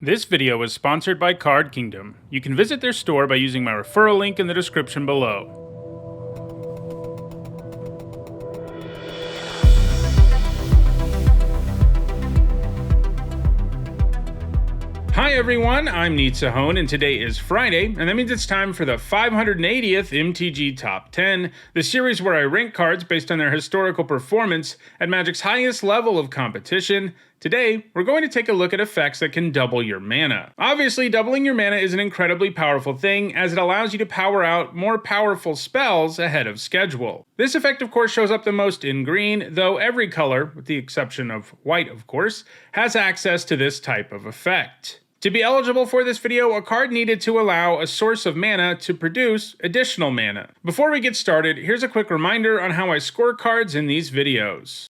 This video is sponsored by Card Kingdom. You can visit their store by using my referral link in the description below. Hi everyone, I'm Neat Sahone, and today is Friday, and that means it's time for the 580th MTG Top 10, the series where I rank cards based on their historical performance at Magic's highest level of competition. Today, we're going to take a look at effects that can double your mana. Obviously, doubling your mana is an incredibly powerful thing, as it allows you to power out more powerful spells ahead of schedule. This effect, of course, shows up the most in green, though every color, with the exception of white, of course, has access to this type of effect. To be eligible for this video, a card needed to allow a source of mana to produce additional mana. Before we get started, here's a quick reminder on how I score cards in these videos.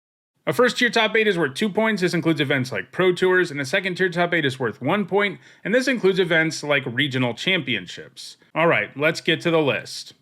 A first tier top 8 is worth 2 points, this includes events like Pro Tours, and a second tier top 8 is worth 1 point, and this includes events like regional championships. Alright, let's get to the list.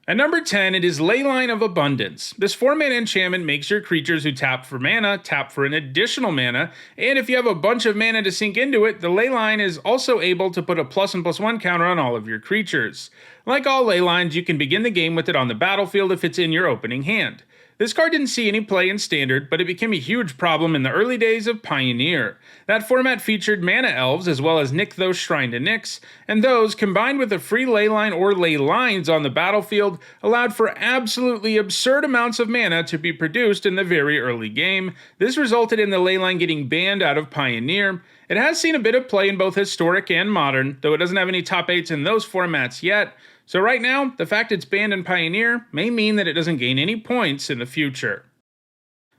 At number 10, it is Leyline of Abundance. This 4-mana enchantment makes your creatures who tap for mana tap for an additional mana, and if you have a bunch of mana to sink into it, the Leyline is also able to put a +1/+1 counter on all of your creatures. Like all Leylines, you can begin the game with it on the battlefield if it's in your opening hand. This card didn't see any play in Standard, but it became a huge problem in the early days of Pioneer. That format featured mana elves as well as Nykthos Shrine to Nyx, and those, combined with a free Leyline or Leylines on the battlefield, allowed for absolutely absurd amounts of mana to be produced in the very early game. This resulted in the Leyline getting banned out of Pioneer. It has seen a bit of play in both Historic and Modern, though it doesn't have any top 8s in those formats yet. So right now, the fact it's banned in Pioneer may mean that it doesn't gain any points in the future.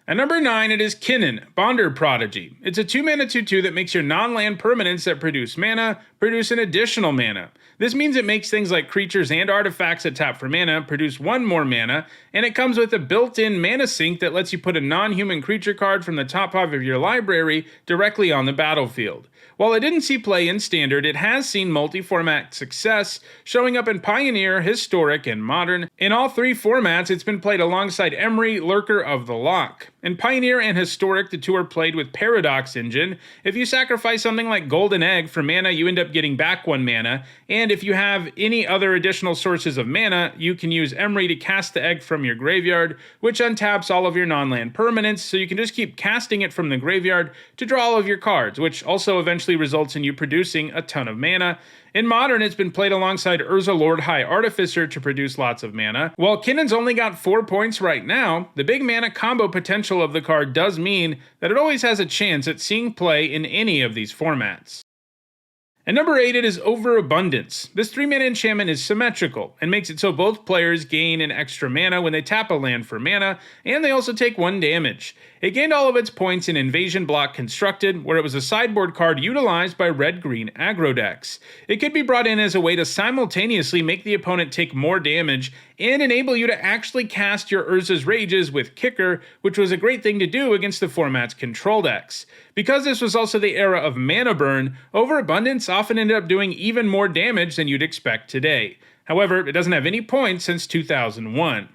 At number 9, it is KINNAN, Bonder Prodigy. It's a 2-mana 2/2 that makes your non-land permanents that produce mana produce an additional mana. This means it makes things like creatures and artifacts that tap for mana produce 1 more mana, and it comes with a built-in mana sink that lets you put a non-human creature card from the top 5 of your library directly on the battlefield. While it didn't see play in Standard, it has seen multi-format success, showing up in Pioneer, Historic, and Modern. In all 3 formats, it's been played alongside Emry, Lurker of the Lock. In Pioneer and Historic, the 2 are played with Paradox Engine. If you sacrifice something like Golden Egg for mana, you end up getting back 1 mana, and if you have any other additional sources of mana, you can use Emry to cast the egg from your graveyard, which untaps all of your non-land permanents, so you can just keep casting it from the graveyard to draw all of your cards, which also eventually results in you producing a ton of mana. In Modern, it's been played alongside Urza Lord High Artificer to produce lots of mana. While Kinnan's only got 4 points right now, the big mana combo potential of the card does mean that it always has a chance at seeing play in any of these formats. At number 8, it is Overabundance. This 3-mana enchantment is symmetrical, and makes it so both players gain an extra mana when they tap a land for mana, and they also take 1 damage. It gained all of its points in Invasion Block Constructed, where it was a sideboard card utilized by red-green aggro decks. It could be brought in as a way to simultaneously make the opponent take more damage, and enable you to actually cast your Urza's Rages with Kicker, which was a great thing to do against the format's control decks. Because this was also the era of mana burn, Overabundance often ended up doing even more damage than you'd expect today. However, it doesn't have any points since 2001.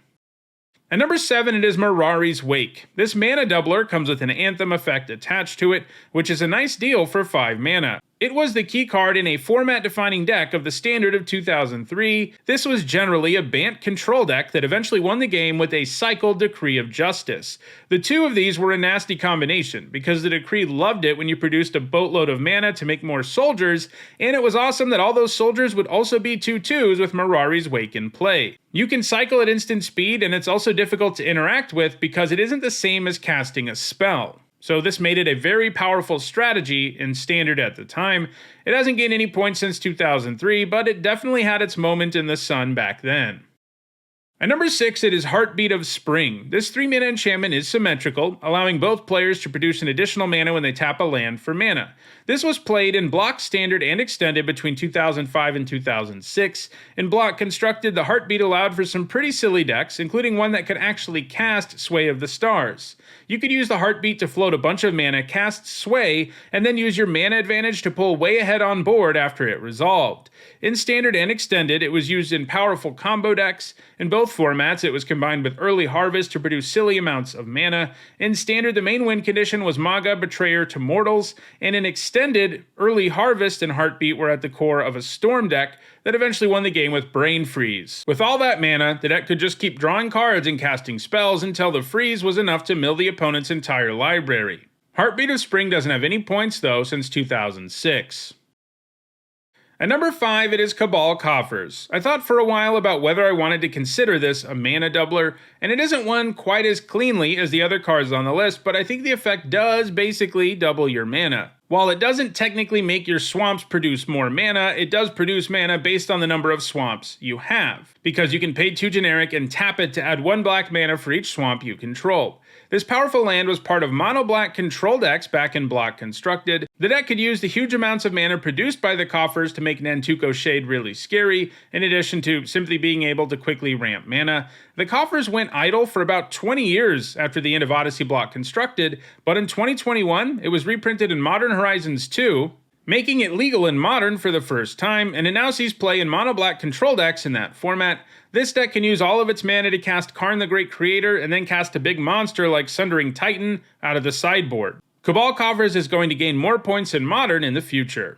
At number 7, it is Mirari's Wake. This mana doubler comes with an Anthem effect attached to it, which is a nice deal for 5 mana. It was the key card in a format-defining deck of the Standard of 2003. This was generally a Bant control deck that eventually won the game with a cycled Decree of Justice. The 2 of these were a nasty combination, because the Decree loved it when you produced a boatload of mana to make more soldiers, and it was awesome that all those soldiers would also be 2/2s with Mirari's Wake in play. You can cycle at instant speed, and it's also difficult to interact with because it isn't the same as casting a spell. So this made it a very powerful strategy in Standard at the time. It hasn't gained any points since 2003, but it definitely had its moment in the sun back then. At number 6, it is Heartbeat of Spring. This 3-mana enchantment is symmetrical, allowing both players to produce an additional mana when they tap a land for mana. This was played in Block Standard and Extended between 2005 and 2006. In Block Constructed, the Heartbeat allowed for some pretty silly decks, including one that could actually cast Sway of the Stars. You could use the Heartbeat to float a bunch of mana, cast Sway, and then use your mana advantage to pull way ahead on board after it resolved. In Standard and Extended, it was used in powerful combo decks. In both both formats, it was combined with Early Harvest to produce silly amounts of mana. In Standard, the main win condition was Maga, Betrayer to Mortals, and in Extended, Early Harvest and Heartbeat were at the core of a Storm deck that eventually won the game with Brain Freeze. With all that mana, the deck could just keep drawing cards and casting spells until the freeze was enough to mill the opponent's entire library. Heartbeat of Spring doesn't have any points though since 2006. At number 5, it is Cabal Coffers. I thought for a while about whether I wanted to consider this a mana doubler, and it isn't one quite as cleanly as the other cards on the list, but I think the effect does basically double your mana. While it doesn't technically make your swamps produce more mana, it does produce mana based on the number of swamps you have, because you can pay 2 generic and tap it to add 1 black mana for each swamp you control. This powerful land was part of mono-black control decks back in Block Constructed. The deck could use the huge amounts of mana produced by the Coffers to make Nantuko Shade really scary, in addition to simply being able to quickly ramp mana. The Coffers went idle for about 20 years after the end of Odyssey Block Constructed, but in 2021, it was reprinted in Modern Horizons 2, making it legal in Modern for the first time, and it now sees play in mono-black control decks in that format. This deck can use all of its mana to cast Karn the Great Creator and then cast a big monster like Sundering Titan out of the sideboard. Cabal Coffers is going to gain more points in Modern in the future.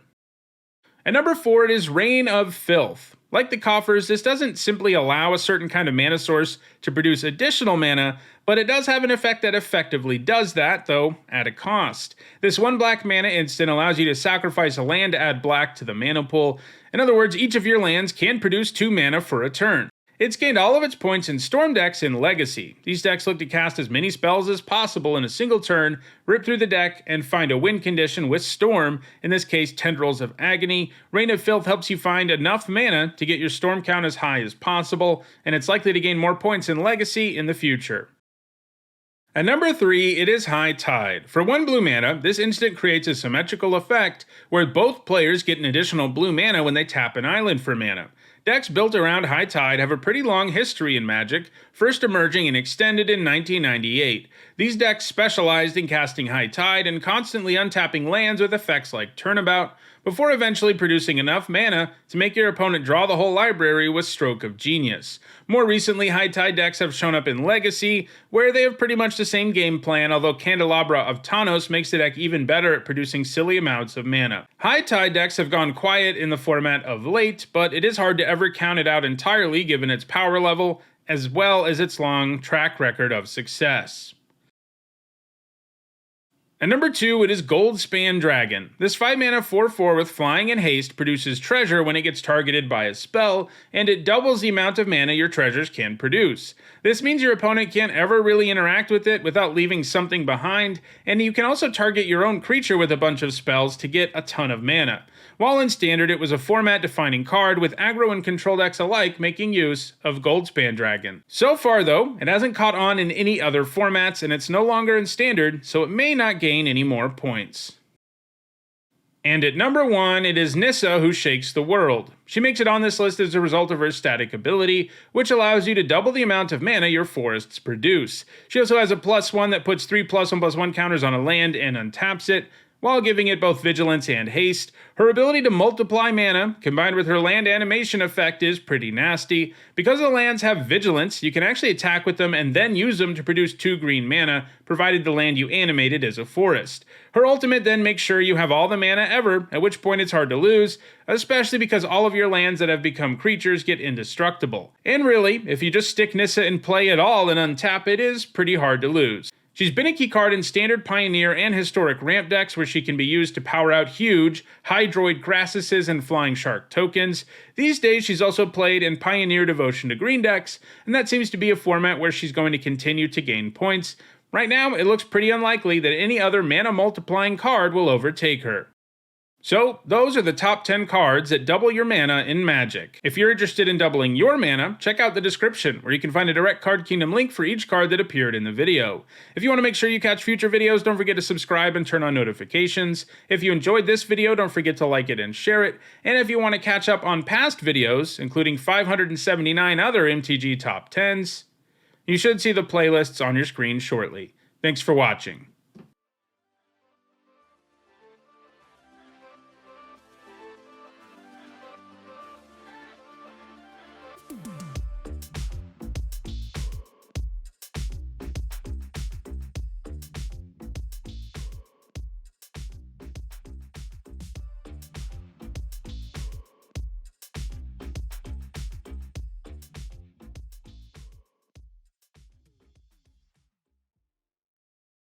At number 4, it is Reign of Filth. Like the Coffers, this doesn't simply allow a certain kind of mana source to produce additional mana, but it does have an effect that effectively does that, though at a cost. This 1 black mana instant allows you to sacrifice a land to add black to the mana pool. In other words, each of your lands can produce 2 mana for a turn. It's gained all of its points in Storm decks in Legacy. These decks look to cast as many spells as possible in a single turn, rip through the deck, and find a win condition with Storm, in this case Tendrils of Agony. Reign of Filth helps you find enough mana to get your Storm count as high as possible, and it's likely to gain more points in Legacy in the future. At number 3, it is High Tide. For 1 blue mana, this instant creates a symmetrical effect where both players get an additional blue mana when they tap an island for mana. Decks built around High Tide have a pretty long history in Magic, first emerging and extended in 1998. These decks specialized in casting High Tide and constantly untapping lands with effects like Turnabout, before eventually producing enough mana to make your opponent draw the whole library with Stroke of Genius. More recently, High Tide decks have shown up in Legacy, where they have pretty much the same game plan, although Candelabra of Tawnos makes the deck even better at producing silly amounts of mana. High Tide decks have gone quiet in the format of late, but it is hard to ever count it out entirely given its power level, as well as its long track record of success. At number 2, it is Goldspan Dragon. This 5 mana 4/4 with flying and haste produces treasure when it gets targeted by a spell, and it doubles the amount of mana your treasures can produce. This means your opponent can't ever really interact with it without leaving something behind, and you can also target your own creature with a bunch of spells to get a ton of mana. While in Standard, it was a format-defining card, with aggro and control decks alike making use of Goldspan Dragon. So far, though, it hasn't caught on in any other formats, and it's no longer in Standard, so it may not gain any more points. And at number 1, it is Nissa, who shakes the world. She makes it on this list as a result of her static ability, which allows you to double the amount of mana your forests produce. She also has a +1 that puts 3 +1/+1 counters on a land and untaps it, while giving it both vigilance and haste. Her ability to multiply mana, combined with her land animation effect, is pretty nasty. Because the lands have vigilance, you can actually attack with them and then use them to produce 2 green mana, provided the land you animated is a forest. Her ultimate then makes sure you have all the mana ever, at which point it's hard to lose, especially because all of your lands that have become creatures get indestructible. And really, if you just stick Nissa in play at all and untap it, is pretty hard to lose. She's been a key card in Standard, Pioneer, and Historic ramp decks where she can be used to power out huge Hydroid Grassuses and Flying Shark tokens. These days, she's also played in Pioneer Devotion to Green decks, and that seems to be a format where she's going to continue to gain points. Right now, it looks pretty unlikely that any other mana multiplying card will overtake her. So, those are the top 10 cards that double your mana in Magic. If you're interested in doubling your mana, check out the description, where you can find a direct Card Kingdom link for each card that appeared in the video. If you want to make sure you catch future videos, don't forget to subscribe and turn on notifications. If you enjoyed this video, don't forget to like it and share it. And if you want to catch up on past videos, including 579 other MTG Top 10s, you should see the playlists on your screen shortly. Thanks for watching.